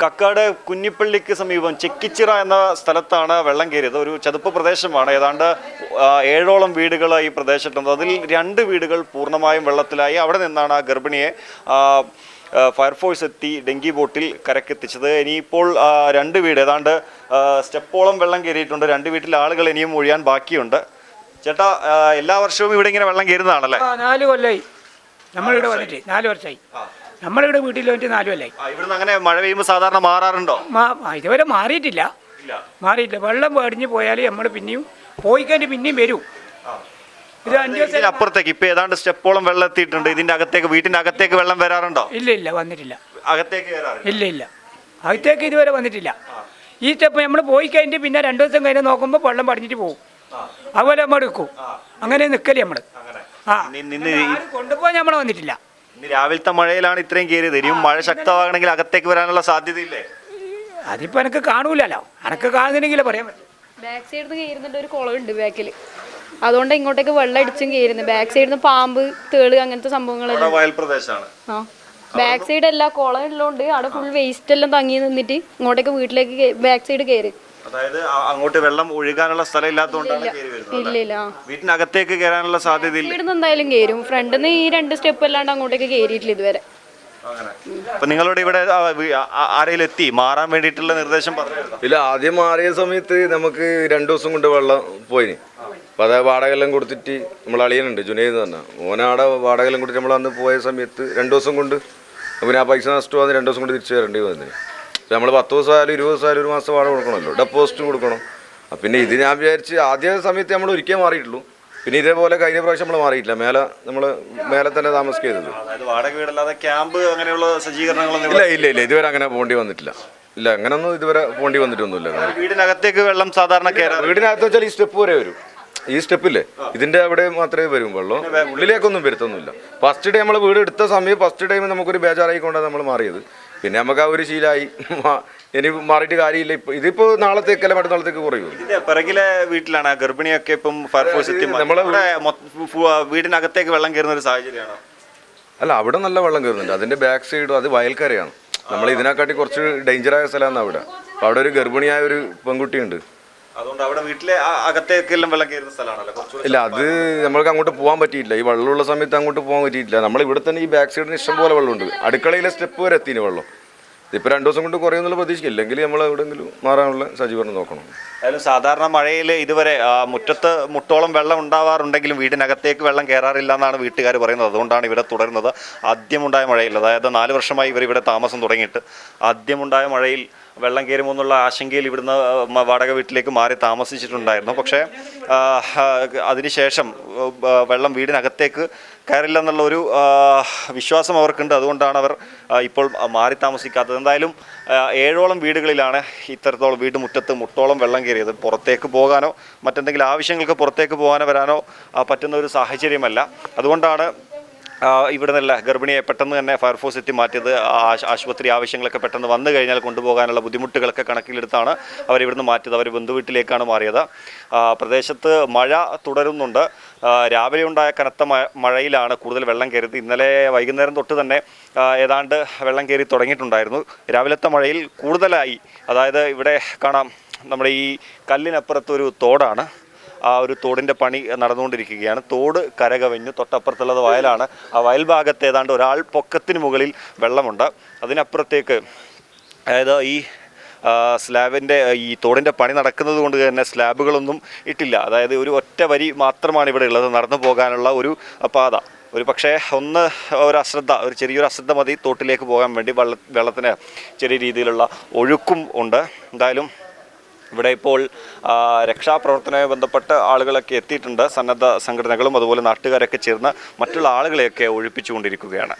കക്കാട് കുഞ്ഞിപ്പള്ളിക്ക് സമീപം ചെക്കിച്ചിറ എന്ന സ്ഥലത്താണ് വെള്ളം കയറിയത്. ഒരു ചതുപ്പ് പ്രദേശമാണ്. ഏതാണ്ട് 7ഓളം വീടുകൾ ഈ പ്രദേശത്തുണ്ട്. അതിൽ 2 വീടുകൾ പൂർണ്ണമായും വെള്ളത്തിലായി. അവിടെ നിന്നാണ് ആ ഗർഭിണിയെ ഫയർഫോഴ്സ് എത്തി ഡെങ്കി ബോട്ടിൽ കരക്കെത്തിച്ചത്. ഇനിയിപ്പോൾ 2 വീട് ഏതാണ്ട് സ്റ്റെപ്പോളം വെള്ളം കയറിയിട്ടുണ്ട്. 2 വീട്ടിലെ ആളുകൾ ഇനിയും ഒഴിയാൻ ബാക്കിയുണ്ട്. ചേട്ടാ, എല്ലാ വർഷവും ഇവിടെ ഇങ്ങനെ വെള്ളം കയറുന്നതാണല്ലേ? 4 കൊല്ലമായി നമ്മളിവിടെ വന്നിട്ട്, 4 വർഷമായി നമ്മളിവിടെ വീട്ടിൽ വന്നിട്ട് 4 കൊല്ലമായി. ഇവിടുന്ന് അങ്ങനെ മഴ പെയ്യുമ്പോൾ സാധാരണ മാറാറുണ്ടോ? ഇതുവരെ മാറിയിട്ടില്ല. വെള്ളം പേടിഞ്ഞ് പോയാൽ നമ്മൾ പിന്നെയും പോയി കഴിഞ്ഞ് പിന്നെയും വരും. ഇത് 5 ദിവസം അപ്പുറത്തേക്ക് ഇപ്പൊ ഏതാണ്ട് സ്റ്റെപ്പോളം വെള്ളം എത്തിയിട്ടുണ്ട്. ഇതിന്റെ അകത്തേക്ക്, വീട്ടിന്റെ അകത്തേക്ക് വെള്ളം വരാറുണ്ടോ? ഇല്ല വന്നിട്ടില്ല. അകത്തേക്ക് ഇല്ല അകത്തേക്ക് ഇതുവരെ വന്നിട്ടില്ല. ഈ സ്റ്റെപ്പ് നമ്മൾ പോയി കഴിഞ്ഞിട്ട് പിന്നെ 2 ദിവസം കഴിഞ്ഞ് നോക്കുമ്പോൾ വെള്ളം പടിഞ്ഞിട്ട് പോകും. അതുപോലെ നമ്മൾ എടുക്കും. അങ്ങനെ നിൽക്കല് നമ്മൾ. കൊണ്ടുപോകാൻ നമ്മൾ വന്നിട്ടില്ല. രാവിലത്തെ മഴയിലാണ് ഇത്രയും കയറിയത്. ഇനിയും മഴ ശക്തമാകണമെങ്കിൽ അകത്തേക്ക് വരാനുള്ള സാധ്യതയില്ലേ? അതിപ്പോ എനിക്ക് കാണൂലല്ലോ. എനക്ക് കാണുന്നില്ലെങ്കിലേ പറയാൻ പറ്റും. ബാക്ക് സൈഡിൽ നിന്ന് കയറുന്നുണ്ട്, ഒരു കുളമുണ്ട് ബാക്കിൽ. അതുകൊണ്ട് ഇങ്ങോട്ടേക്ക് വെള്ളം അടിച്ചും കയറുന്നു. ബാക്ക് സൈഡിൽ നിന്ന് പാമ്പ്, തേള് അങ്ങനത്തെ സംഭവങ്ങളെല്ലാം. ബാക്ക് സൈഡ് അല്ല, കുളം ഉള്ളതുകൊണ്ട് അവിടെ ഫുൾ വേസ്റ്റ് എല്ലാം തങ്ങി നിന്നിട്ട് ഇങ്ങോട്ടേക്ക് വീട്ടിലേക്ക് ബാക്ക് സൈഡ് കയറി. അതായത് അങ്ങോട്ട് വെള്ളം ഒഴുകാനുള്ള സ്ഥലം ഇല്ലാത്തതുകൊണ്ടാണ് ഇല്ല. വീട്ടിനകത്തേക്ക് കയറാനുള്ള സാധ്യത വീട്ടിൽ എന്തായാലും കയറും. ഫ്രണ്ടിൽ നിന്ന് ഈ 2 സ്റ്റെപ്പ് അല്ലാണ്ട് അങ്ങോട്ടേക്ക് കയറിയിട്ടില്ല ഇതുവരെ. അപ്പൊ നിങ്ങളോട് ഇവിടെ ആരെങ്കിലും എത്തി മാറാൻ വേണ്ടിയിട്ടുള്ള നിർദ്ദേശം പറഞ്ഞു? ഇല്ല, ആദ്യം മാറിയ സമയത്ത് നമുക്ക് 2 ദിവസം കൊണ്ട് വെള്ളം പോയിന്. അപ്പം അത് വാടകയെല്ലാം കൊടുത്തിട്ട് നമ്മൾ അളിയനുണ്ട് ജുനൈദ് എന്ന് പറഞ്ഞാൽ, ഓനാടെ വാടകയെല്ലാം കൊടുത്തിട്ട് നമ്മൾ അന്ന് പോയ സമയത്ത് 2 ദിവസം കൊണ്ട് പിന്നെ ആ പൈസ നഷ്ടമാകുന്ന 2 ദിവസം കൊണ്ട് തിരിച്ചു വരേണ്ടി വന്നതിന്. നമ്മൾ 10 ദിവസമായാലും 20 ദിവസമായാലും 1 മാസം വാടക കൊടുക്കണമല്ലോ, ഡെപ്പോസിറ്റ് കൊടുക്കണം. പിന്നെ ഇത് ഞാൻ വിചാരിച്ച് ആദ്യ സമയത്ത് നമ്മൾ ഒരിക്കൽ മാറിയിട്ടുള്ളൂ. പിന്നെ ഇതേപോലെ കഴിഞ്ഞ പ്രാവശ്യം നമ്മൾ മാറിയിട്ടില്ല. മേലെ തന്നെ താമസിക്കുന്നത്. ഇല്ല ഇതുവരെ അങ്ങനെ പോകേണ്ടി വന്നിട്ടില്ല. ഇല്ല, അങ്ങനൊന്നും ഇതുവരെ പോകേണ്ടി വന്നിട്ടൊന്നുമില്ല. വീടിനകത്തേക്ക് വെള്ളം സാധാരണ വീടിനകത്ത് വെച്ചാൽ ഈ സ്റ്റെപ്പ് വരെ വരും. ഈ സ്റ്റെപ്പില്ലേ, ഇതിന്റെ അവിടെ മാത്രമേ വരും വെള്ളം. ഉള്ളിലേക്കൊന്നും വരുത്തൊന്നുമില്ല. ഫസ്റ്റ് ടൈം നമ്മൾ വീട് എടുത്ത സമയം ഫസ്റ്റ് ടൈം നമുക്കൊരു ബേജാറായിക്കൊണ്ടാണ് നമ്മൾ മാറിയത്. പിന്നെ നമുക്ക് ആ ഒരു ശീലമായി. ഇനി മാറിയിട്ട് കാര്യമില്ല. ഇതിപ്പോ നാളത്തേക്കല്ല മറ്റന്നാളത്തേക്ക് കുറയും. പിറകിലെ വീട്ടിലാണ് ഗർഭിണിയൊക്കെ ഇപ്പം ഫയർഫോഴ്സ് എത്തി. നമ്മളെ വീടിനകത്തേക്ക് വെള്ളം കയറുന്ന ഒരു സാഹചര്യമാണ്. അല്ല, അവിടെ നല്ല വെള്ളം കയറുന്നുണ്ട്. അതിന്റെ ബാക്ക് സൈഡും അത് വയൽക്കരയാണ്. നമ്മൾ ഇതിനെക്കാട്ടി കുറച്ച് ഡേഞ്ചറായ സ്ഥലമാണ് അവിടെ. അപ്പോൾ അവിടെ ഒരു ഗർഭിണിയായ ഒരു പെൺകുട്ടിയുണ്ട്. അതുകൊണ്ട് അവിടെ വീട്ടിലെ അകത്തേക്കെല്ലാം വെള്ളം കയറുന്ന സ്ഥലമാണല്ലോ. ഇല്ല, അത് നമ്മൾക്ക് അങ്ങോട്ട് പോകാൻ പറ്റിയില്ല. ഈ വെള്ളമുള്ള സമയത്ത് അങ്ങോട്ട് പോകാൻ പറ്റിയിട്ടില്ല. നമ്മൾ ഇവിടെ തന്നെ ഈ ബാക്ക് സൈഡിന് ഇഷ്ടം പോലെ വെള്ളമുണ്ട്. അടുക്കളയിലെ സ്റ്റെപ്പ് വരെ എത്തിന് വെള്ളം. ഇതിപ്പോൾ 2 ദിവസം കൊണ്ട് കുറയുന്നുള്ള പ്രതീക്ഷിക്കില്ല. ഇല്ലെങ്കിൽ നമ്മൾ എവിടെയെങ്കിലും മാറാനുള്ള സജ്ജീകരണം നോക്കണം. അതായത് സാധാരണ മഴയിൽ ഇതുവരെ മുറ്റത്ത് മുട്ടോളം വെള്ളം ഉണ്ടാവാറുണ്ടെങ്കിലും വീടിനകത്തേക്ക് വെള്ളം കയറാറില്ല എന്നാണ് വീട്ടുകാർ പറയുന്നത്. അതുകൊണ്ടാണ് ഇവിടെ തുടരുന്നത്. ആദ്യമുണ്ടായ മഴയിൽ, അതായത് 4 വർഷമായി ഇവർ ഇവിടെ താമസം തുടങ്ങിയിട്ട്, ആദ്യമുണ്ടായ മഴയിൽ വെള്ളം കയറുമോ എന്നുള്ള ആശങ്കയിൽ ഇവിടുന്ന് വാടക വീട്ടിലേക്ക് മാറി താമസിച്ചിട്ടുണ്ടായിരുന്നു. പക്ഷേ അതിനുശേഷം വെള്ളം വീടിനകത്തേക്ക് കയറില്ല എന്നുള്ള ഒരു വിശ്വാസം അവർക്കുണ്ട്. അതുകൊണ്ടാണ് അവർ ഇപ്പോൾ മാറി താമസിക്കാത്തത്. എന്തായാലും 7ഓളം വീടുകളിലാണ് ഇത്തരത്തോളം വീട് മുട്ടോളം വെള്ളം കയറിയത്. പുറത്തേക്ക് പോകാനോ മറ്റെന്തെങ്കിലും ആവശ്യങ്ങൾക്ക് പുറത്തേക്ക് പോകാനോ വരാനോ പറ്റുന്ന ഒരു സാഹചര്യമല്ല. അതുകൊണ്ടാണ് ഇവിടെ നിന്നല്ല ഗർഭിണിയെ പെട്ടെന്ന് തന്നെ ഫയർഫോഴ്സ് എത്തി മാറ്റിയത്. ആശുപത്രി ആവശ്യങ്ങളൊക്കെ പെട്ടെന്ന് വന്നു കഴിഞ്ഞാൽ കൊണ്ടുപോകാനുള്ള ബുദ്ധിമുട്ടുകളൊക്കെ കണക്കിലെടുത്താണ് അവരിവിടുന്ന് മാറ്റിയത്. അവർ ബന്ധുവീട്ടിലേക്കാണ് മാറിയത്. പ്രദേശത്ത് മഴ തുടരുന്നുണ്ട്. രാവിലെ ഉണ്ടായ കനത്ത മഴയിലാണ് കൂടുതൽ വെള്ളം കയറിയത്. ഇന്നലെ വൈകുന്നേരം തൊട്ട് തന്നെ ഏതാണ്ട് വെള്ളം കയറി തുടങ്ങിയിട്ടുണ്ടായിരുന്നു. രാവിലത്തെ മഴയിൽ കൂടുതലായി. അതായത് ഇവിടെ കാണാം, നമ്മുടെ ഈ കല്ലിനപ്പുറത്തൊരു തോടാണ്. ആ ഒരു തോടിൻ്റെ പണി നടന്നുകൊണ്ടിരിക്കുകയാണ്. തോട് കരകവിഞ്ഞു. തൊട്ടപ്പുറത്തുള്ളത് വയലാണ്. ആ വയൽ ഭാഗത്ത് ഏതാണ്ട് ഒരാൾ പൊക്കത്തിന് മുകളിൽ വെള്ളമുണ്ട്. അതിനപ്പുറത്തേക്ക്, അതായത് ഈ സ്ലാബിൻ്റെ ഈ തോടിൻ്റെ പണി നടക്കുന്നത് കൊണ്ട് തന്നെ സ്ലാബുകളൊന്നും ഇട്ടില്ല. അതായത് ഒരു ഒറ്റ വരി മാത്രമാണ് ഇവിടെ ഉള്ളത്, നടന്നു പോകാനുള്ള ഒരു പാത. ഒരു പക്ഷേ ഒരു ചെറിയൊരു അശ്രദ്ധ മതി തോട്ടിലേക്ക് പോകാൻ വേണ്ടി. വെള്ളത്തിന് ചെറിയ രീതിയിലുള്ള ഒഴുക്കും ഉണ്ട്. എന്തായാലും ഇവിടെ ഇപ്പോൾ രക്ഷാപ്രവർത്തനവുമായി ബന്ധപ്പെട്ട് ആളുകളൊക്കെ എത്തിയിട്ടുണ്ട്. സന്നദ്ധ സംഘടനകളും അതുപോലെ നാട്ടുകാരൊക്കെ ചേർന്ന് മറ്റുള്ള ആളുകളെയൊക്കെ ഒഴിപ്പിച്ചുകൊണ്ടിരിക്കുകയാണ്.